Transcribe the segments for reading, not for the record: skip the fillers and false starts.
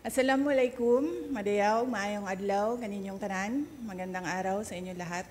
Assalamualaikum, madayaw, maayong adlaw, kaninyong tanan, magandang araw sa inyo lahat.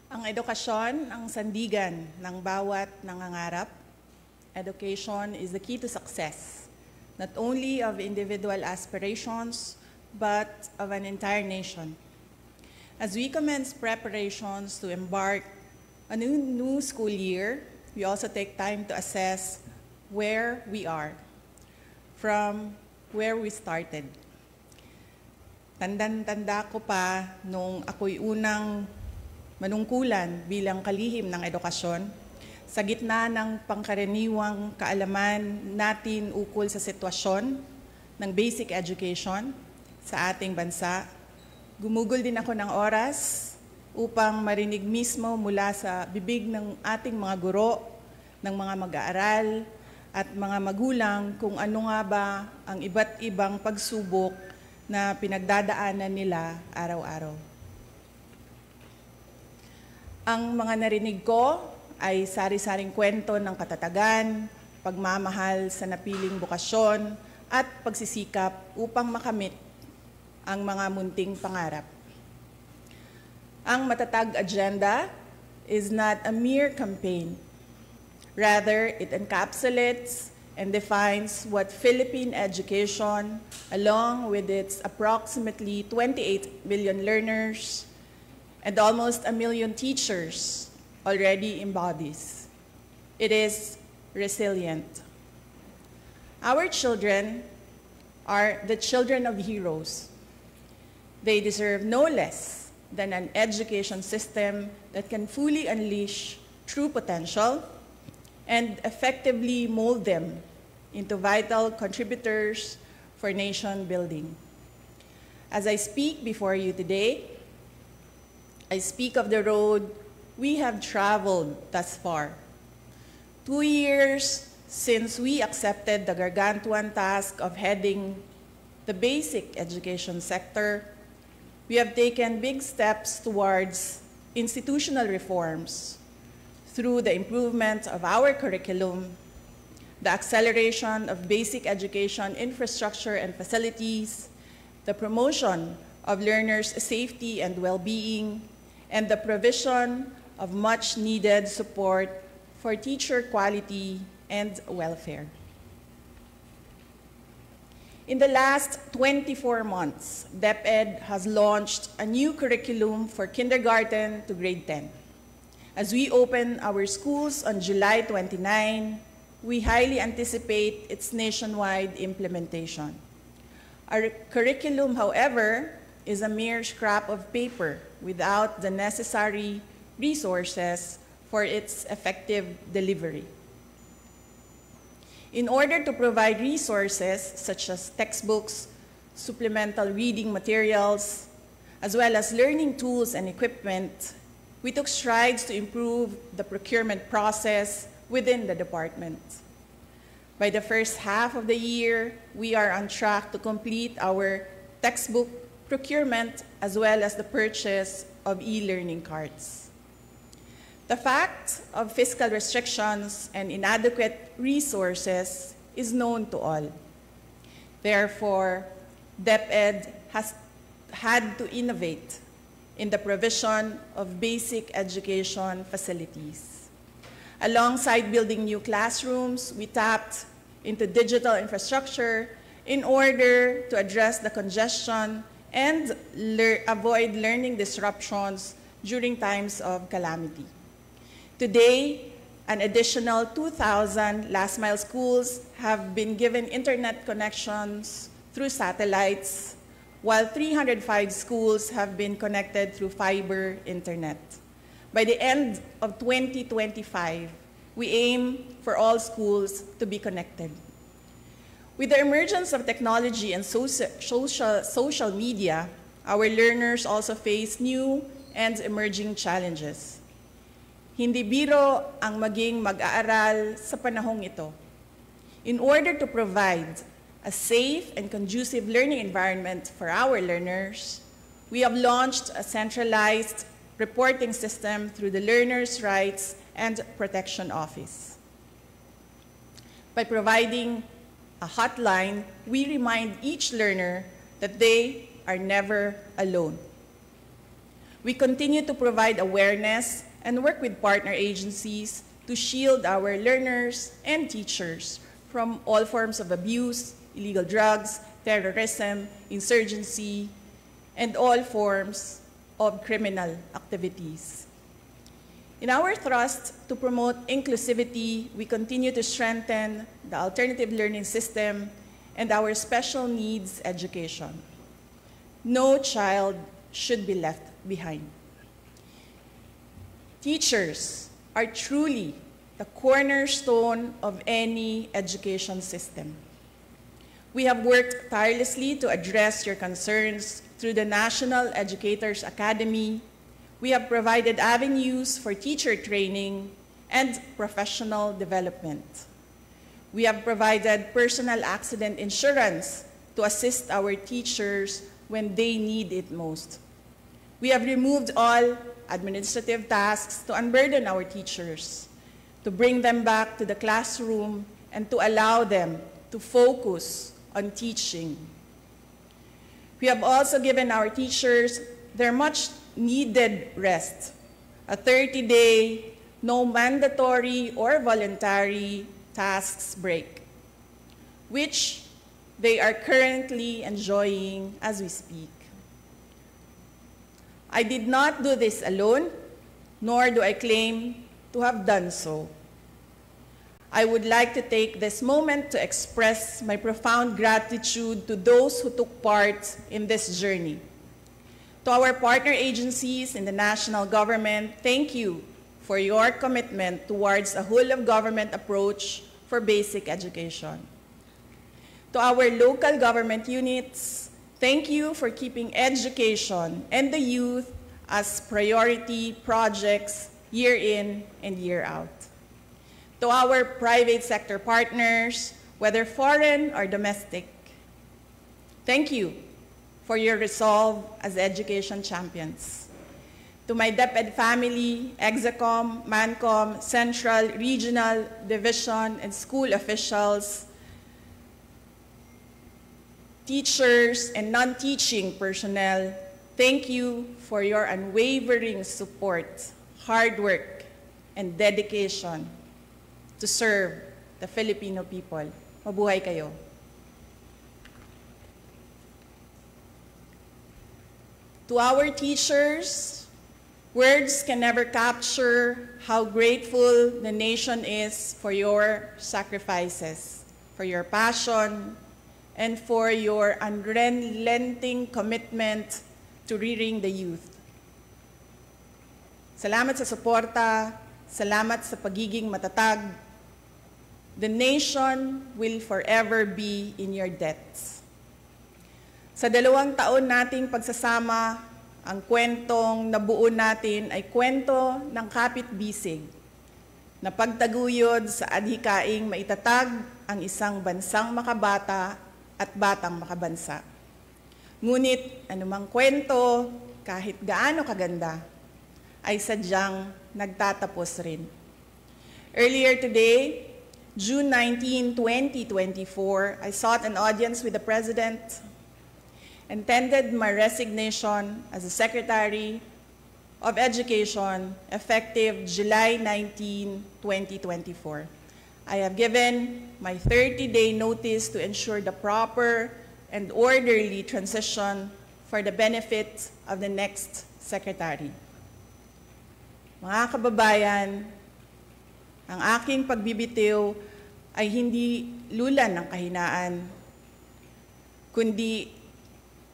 Ang edukasyon ang sandigan ng bawat nangangarap. Education is the key to success, not only of individual aspirations, but of an entire nation. As we commence preparations to embark on a new school year, we also take time to assess where we are from where we started. Tandang-tanda ko pa nung ako'y unang manungkulan bilang kalihim ng edukasyon sa gitna ng pangkaraniwang kaalaman natin ukol sa sitwasyon ng basic education sa ating bansa. Gumugol din ako ng oras upang marinig mismo mula sa bibig ng ating mga guro, ng mga mag-aaral, at mga magulang kung ano nga ba ang iba't ibang pagsubok na pinagdadaanan nila araw-araw. Ang mga narinig ko ay sari-saring kwento ng katatagan, pagmamahal sa napiling bukasyon, at pagsisikap upang makamit ang mga munting pangarap. Ang matatag agenda is not a mere campaign. Rather, it encapsulates and defines what Philippine education, along with its approximately 28 million learners and almost 1 million teachers, already embodies. It is resilient. Our children are the children of heroes. They deserve no less than an education system that can fully unleash true potential and effectively mold them into vital contributors for nation building. As I speak before you today, I speak of the road we have traveled thus far. 2 years since we accepted the gargantuan task of heading the basic education sector, we have taken big steps towards institutional reforms through the improvement of our curriculum, the acceleration of basic education infrastructure and facilities, the promotion of learners' safety and well-being, and the provision of much-needed support for teacher quality and welfare. In the last 24 months, DepEd has launched a new curriculum for kindergarten to grade 10. As we open our schools on July 29, we highly anticipate its nationwide implementation. Our curriculum, however, is a mere scrap of paper without the necessary resources for its effective delivery. In order to provide resources such as textbooks, supplemental reading materials, as well as learning tools and equipment, we took strides to improve the procurement process within the department. By the first half of the year, we are on track to complete our textbook procurement as well as the purchase of e-learning cards. The fact of fiscal restrictions and inadequate resources is known to all. Therefore, DepEd has had to innovate in the provision of basic education facilities. Alongside building new classrooms, we tapped into digital infrastructure in order to address the congestion and avoid learning disruptions during times of calamity. Today, an additional 2,000 last-mile schools have been given internet connections through satellites, while 305 schools have been connected through fiber internet. By the end of 2025, we aim for all schools to be connected. With the emergence of technology and social media, our learners also face new and emerging challenges. Hindi biro ang maging mag-aaral sa panahong ito. In order to provide a safe and conducive learning environment for our learners, we have launched a centralized reporting system through the Learners' Rights and Protection Office. By providing a hotline, we remind each learner that they are never alone. We continue to provide awareness and work with partner agencies to shield our learners and teachers from all forms of abuse, illegal drugs, terrorism, insurgency, and all forms of criminal activities. In our thrust to promote inclusivity, we continue to strengthen the alternative learning system and our special needs education. No child should be left behind. Teachers are truly the cornerstone of any education system. We have worked tirelessly to address your concerns through the National Educators Academy. We have provided avenues for teacher training and professional development. We have provided personal accident insurance to assist our teachers when they need it most. We have removed all administrative tasks to unburden our teachers, to bring them back to the classroom and to allow them to focus on teaching. We have also given our teachers their much needed rest, a 30-day, no mandatory or voluntary tasks break, which they are currently enjoying as we speak. I did not do this alone, nor do I claim to have done so. I would like to take this moment to express my profound gratitude to those who took part in this journey. To our partner agencies in the national government, thank you for your commitment towards a whole-of-government approach for basic education. To our local government units, thank you for keeping education and the youth as priority projects year in and year out. To our private sector partners, whether foreign or domestic, thank you for your resolve as education champions. To my DepEd family, Execom, Mancom, Central, Regional, Division, and school officials, teachers, and non-teaching personnel, thank you for your unwavering support, hard work, and dedication to serve the Filipino people. Mabuhay kayo. To our teachers, words can never capture how grateful the nation is for your sacrifices, for your passion, and for your unrelenting commitment to rearing the youth. Salamat sa suporta, salamat sa pagiging matatag. The nation will forever be in your debts. Sa 2 taon nating pagsasama, ang kwentong nabuo natin ay kwento ng kapit-bisig na pagtaguyod sa adhikaing maitatag ang isang bansang makabata at batang makabansa. Ngunit anumang kwento, kahit gaano kaganda, ay sadyang nagtatapos rin. Earlier today, June 19, 2024, I sought an audience with the President and tendered my resignation as the Secretary of Education effective July 19, 2024. I have given my 30-day notice to ensure the proper and orderly transition for the benefit of the next Secretary. Mga kababayan, ang aking pagbibitiw ay hindi lulan ng kahinaan, kundi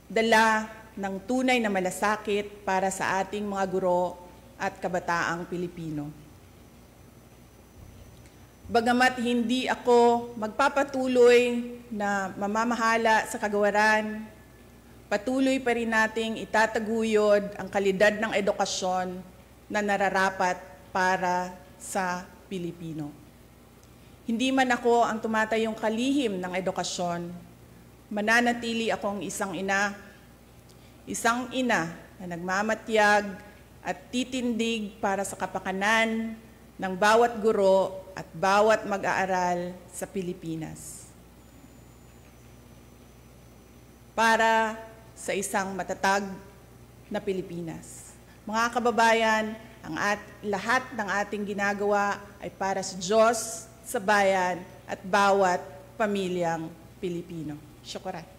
dala ng tunay na malasakit para sa ating mga guro at kabataang Pilipino. Bagamat hindi ako magpapatuloy na mamamahala sa kagawaran, patuloy pa rin nating itataguyod ang kalidad ng edukasyon na nararapat para sa Pilipino. Hindi man ako ang tumatayong kalihim ng edukasyon, mananatili akong isang ina na nagmamatyag at titindig para sa kapakanan ng bawat guro at bawat mag-aaral sa Pilipinas. para sa isang matatag na Pilipinas. Mga kababayan, lahat ng ating ginagawa ay para sa Diyos, sa bayan, at bawat pamilyang Pilipino. Syukuran.